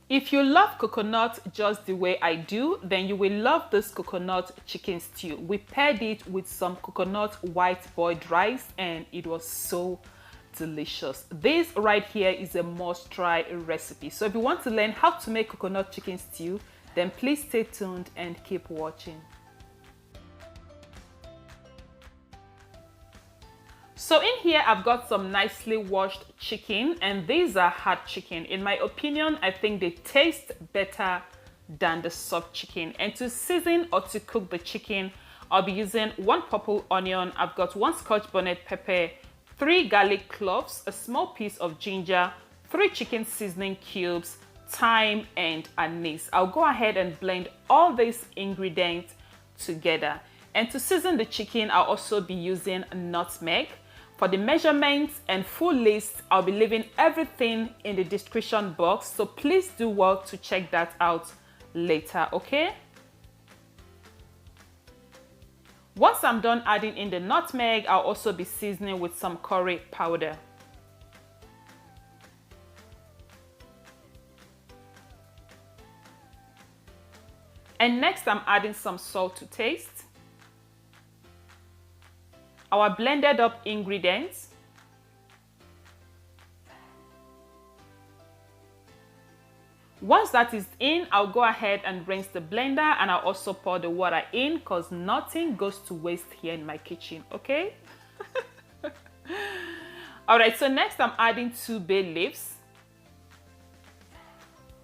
If you love coconut just the way I do, then you will love this coconut chicken stew. We paired it with some coconut white boiled rice and it was so delicious. This right here is a must try recipe. So if you want to learn how to make coconut chicken stew, then please stay tuned and keep watching. So in here, I've got some nicely washed chicken, and these are hard chicken. In my opinion, I think they taste better than the soft chicken. And to season or to cook the chicken, I'll be using 1 purple onion. I've got 1 Scotch bonnet pepper, 3 garlic cloves, a small piece of ginger, 3 chicken seasoning cubes, thyme, and anise. I'll go ahead and blend all these ingredients together. And to season the chicken, I'll also be using nutmeg. For the measurements and full list, I'll be leaving everything in the description box, so please do well to check that out later, okay? Once I'm done adding in the nutmeg, I'll also be seasoning with some curry powder. And next, I'm adding some salt to taste. Our blended up ingredients. Once that is in, I'll go ahead and rinse the blender, and I'll also pour the water in because nothing goes to waste here in my kitchen, okay? All right, so next I'm adding 2 bay leaves.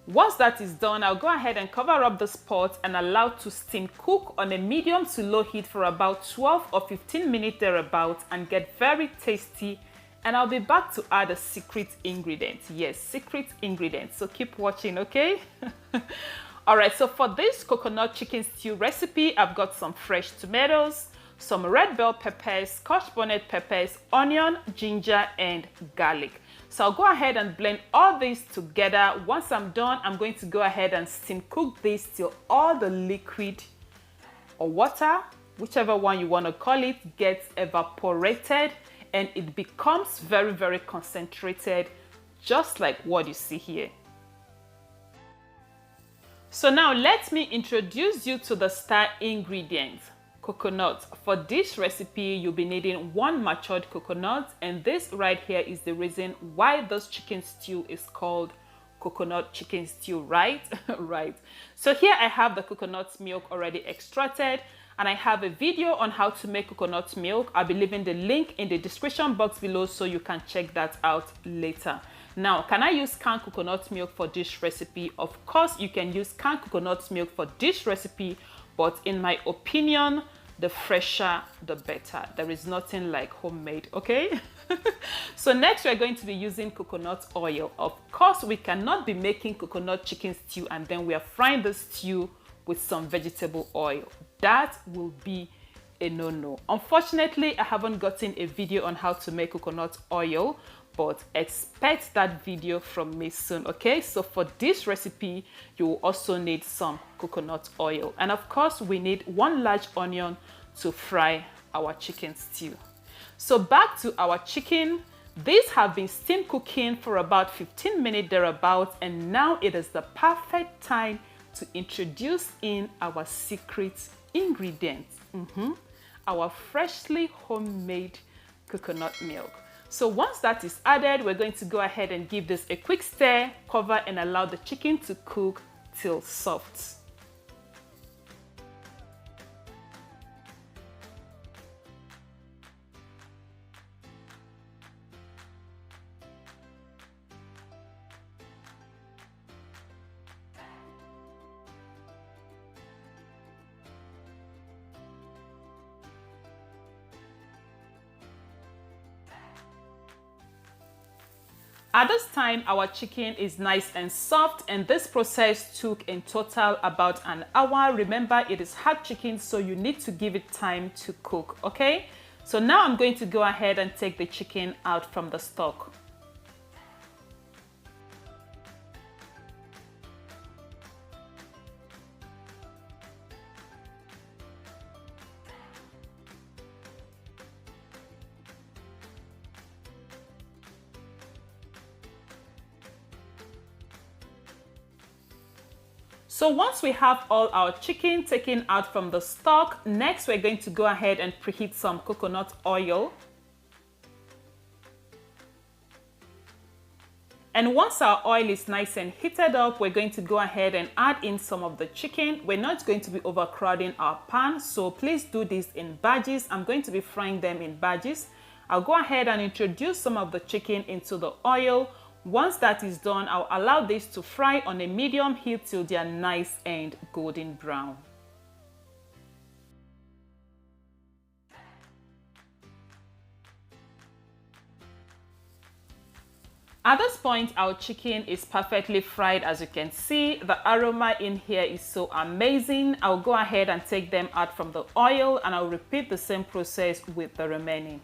Once that is done, I'll go ahead and cover up this pot and allow to steam cook on a medium to low heat for about 12 or 15 minutes thereabout and get very tasty. And I'll be back to add a secret ingredient. Yes, secret ingredient. So keep watching, okay? All right, so for this coconut chicken stew recipe, I've got some fresh tomatoes, some red bell peppers, Scotch bonnet peppers, onion, ginger, and garlic. So I'll go ahead and blend all these together. Once I'm done, I'm going to go ahead and steam cook this till all the liquid or water, whichever one you want to call it, gets evaporated and it becomes very, very concentrated, just like what you see here. So now let me introduce you to the star ingredients. Coconut. For this recipe, you'll be needing 1 matured coconut, and this right here is the reason why this chicken stew is called coconut chicken stew, right? Right. So here I have the coconut milk already extracted, and I have a video on how to make coconut milk. I'll be leaving the link in the description box below so you can check that out later. Now, can I use canned coconut milk for this recipe? Of course, you can use canned coconut milk for this recipe, but in my opinion, the fresher, the better. There is nothing like homemade, okay? So next, we're going to be using coconut oil. Of course, we cannot be making coconut chicken stew and then we are frying the stew with some vegetable oil. That will be a no-no. Unfortunately, I haven't gotten a video on how to make coconut oil, but expect that video from me soon, okay? So for this recipe, you will also need some coconut oil. And of course, we need 1 large onion to fry our chicken stew. So back to our chicken. These have been steam cooking for about 15 minutes thereabouts, and now it is the perfect time to introduce in our secret ingredients. Our freshly homemade coconut milk. So once that is added, we're going to go ahead and give this a quick stir, cover, and allow the chicken to cook till soft. At this time, our chicken is nice and soft, and this process took in total about an hour. Remember, it is hard chicken, so you need to give it time to cook, okay? So now I'm going to go ahead and take the chicken out from the stock. So once we have all our chicken taken out from the stock, next we're going to go ahead and preheat some coconut oil. And once our oil is nice and heated up, we're going to go ahead and add in some of the chicken. We're not going to be overcrowding our pan, so please do this in batches. I'm going to be frying them in batches. I'll go ahead and introduce some of the chicken into the oil. Once that is done, I'll allow this to fry on a medium heat till they are nice and golden brown. At this point, our chicken is perfectly fried. As you can see, the aroma in here is so amazing. I'll go ahead and take them out from the oil, and I'll repeat the same process with the remaining.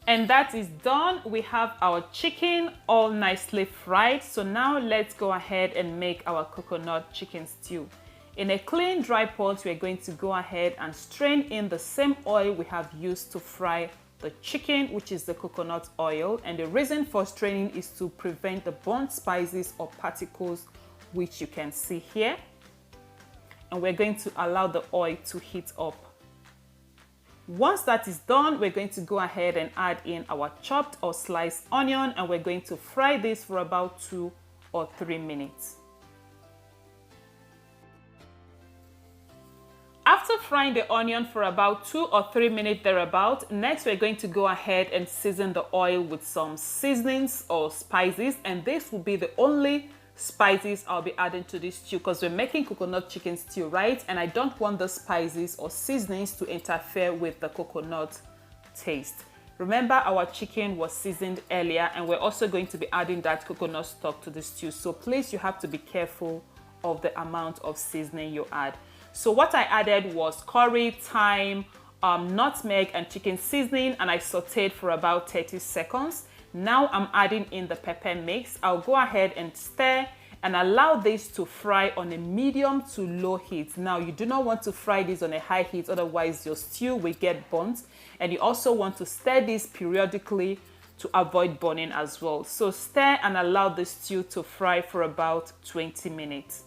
And that is done. We have our chicken all nicely fried. So now let's go ahead and make our coconut chicken stew. In a clean dry pot, we're going to go ahead and strain in the same oil we have used to fry the chicken, which is the coconut oil. And the reason for straining is to prevent the burnt spices or particles, which you can see here. And we're going to allow the oil to heat up. Once that is done, we're going to go ahead and add in our chopped or sliced onion, and we're going to fry this for about 2 or 3 minutes. After frying the onion for about 2 or 3 minutes thereabout, next we're going to go ahead and season the oil with some seasonings or spices, and this will be the only spices I'll be adding to this stew because we're making coconut chicken stew, right? And I don't want the spices or seasonings to interfere with the coconut taste. Remember, our chicken was seasoned earlier, and we're also going to be adding that coconut stock to the stew. So please, you have to be careful of the amount of seasoning you add. So what I added was curry, thyme, nutmeg, and chicken seasoning, and I sauteed for about 30 seconds. Now I'm adding in the pepper mix. I'll go ahead and stir and allow this to fry on a medium to low heat. Now, you do not want to fry this on a high heat, otherwise your stew will get burnt. And you also want to stir this periodically to avoid burning as well. So stir and allow the stew to fry for about 20 minutes.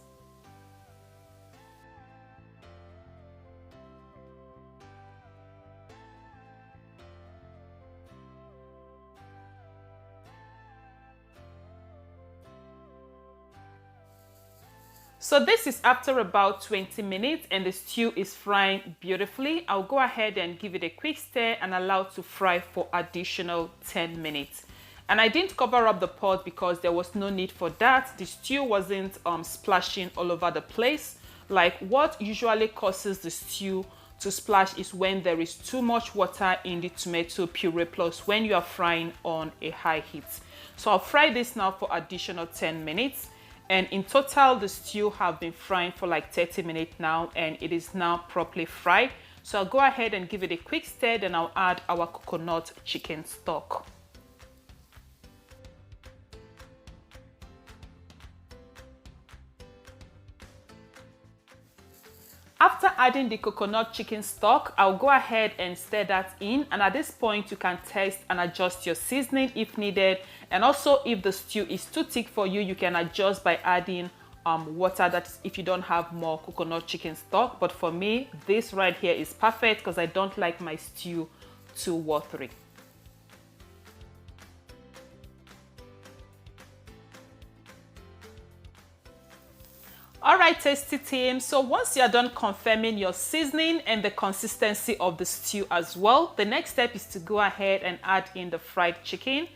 So this is after about 20 minutes and the stew is frying beautifully. I'll go ahead and give it a quick stir and allow to fry for additional 10 minutes. And I didn't cover up the pot because there was no need for that. The stew wasn't splashing all over the place. Like, what usually causes the stew to splash is when there is too much water in the tomato puree, plus when you are frying on a high heat. So I'll fry this now for additional 10 minutes. And in total, the stew have been frying for like 30 minutes now, and it is now properly fried. So I'll go ahead and give it a quick stir, then I'll add our coconut chicken stock. After adding the coconut chicken stock, I'll go ahead and stir that in, and at this point you can test and adjust your seasoning if needed. And also, if the stew is too thick for you, you can adjust by adding water, that is if you don't have more coconut chicken stock. But for me, this right here is perfect because I don't like my stew too watery. Alright, tasty team, so once you're done confirming your seasoning and the consistency of the stew as well, the next step is to go ahead and add in the fried chicken.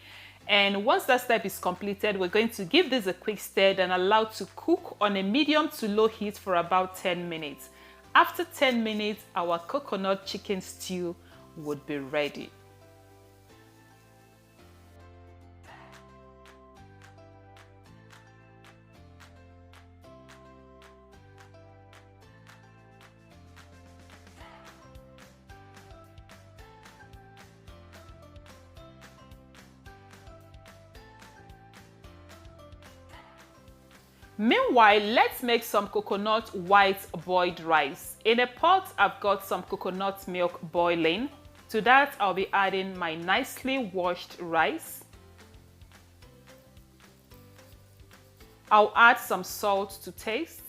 And once that step is completed, we're going to give this a quick stir and allow to cook on a medium to low heat for about 10 minutes. After 10 minutes, our coconut chicken stew would be ready. Meanwhile, let's make some coconut white boiled rice. In a pot, I've got some coconut milk boiling. To that, I'll be adding my nicely washed rice. I'll add some salt to taste.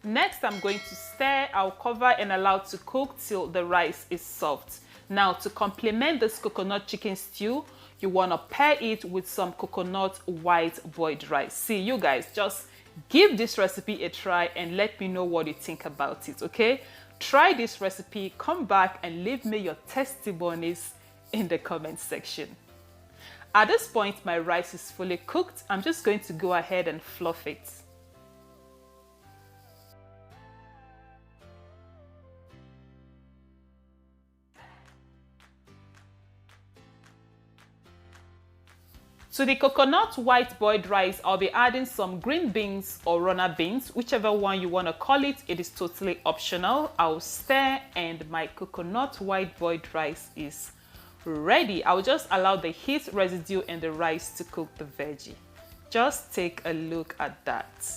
Next, I'm going to stir. I'll cover and allow to cook till the rice is soft. Now, to complement this coconut chicken stew, you want to pair it with some coconut white boiled rice. See, you guys, just give this recipe a try and let me know what you think about it, okay? Try this recipe, come back and leave me your testimonies in the comment section. At this point, my rice is fully cooked. I'm just going to go ahead and fluff it. To the coconut white boiled rice, I'll be adding some green beans or runner beans, whichever one you want to call it. It is totally optional. I'll stir and my coconut white boiled rice is ready. I'll just allow the heat residue in the rice to cook the veggie. Just take a look at that.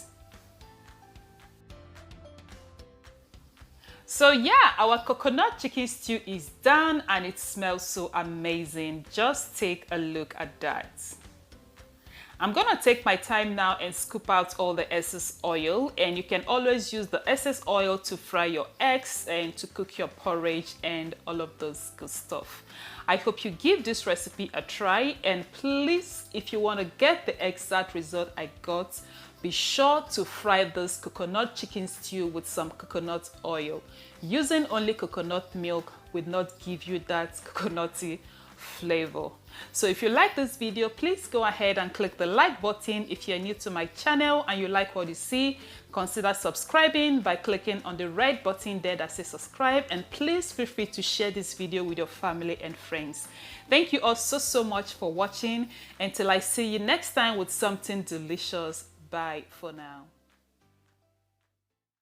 So yeah, our coconut chicken stew is done and it smells so amazing. Just take a look at that. I'm gonna take my time now and scoop out all the excess oil, and you can always use the excess oil to fry your eggs and to cook your porridge and all of those good stuff. I hope you give this recipe a try, and please, if you want to get the exact result I got, be sure to fry this coconut chicken stew with some coconut oil. Using only coconut milk will not give you that coconutty flavor. So if you like this video, please go ahead and click the like button. If you're new to my channel and you like what you see, consider subscribing by clicking on the red button there that says subscribe, and please feel free to share this video with your family and friends. Thank you all so much for watching. Until I see you next time with something delicious. Bye for now.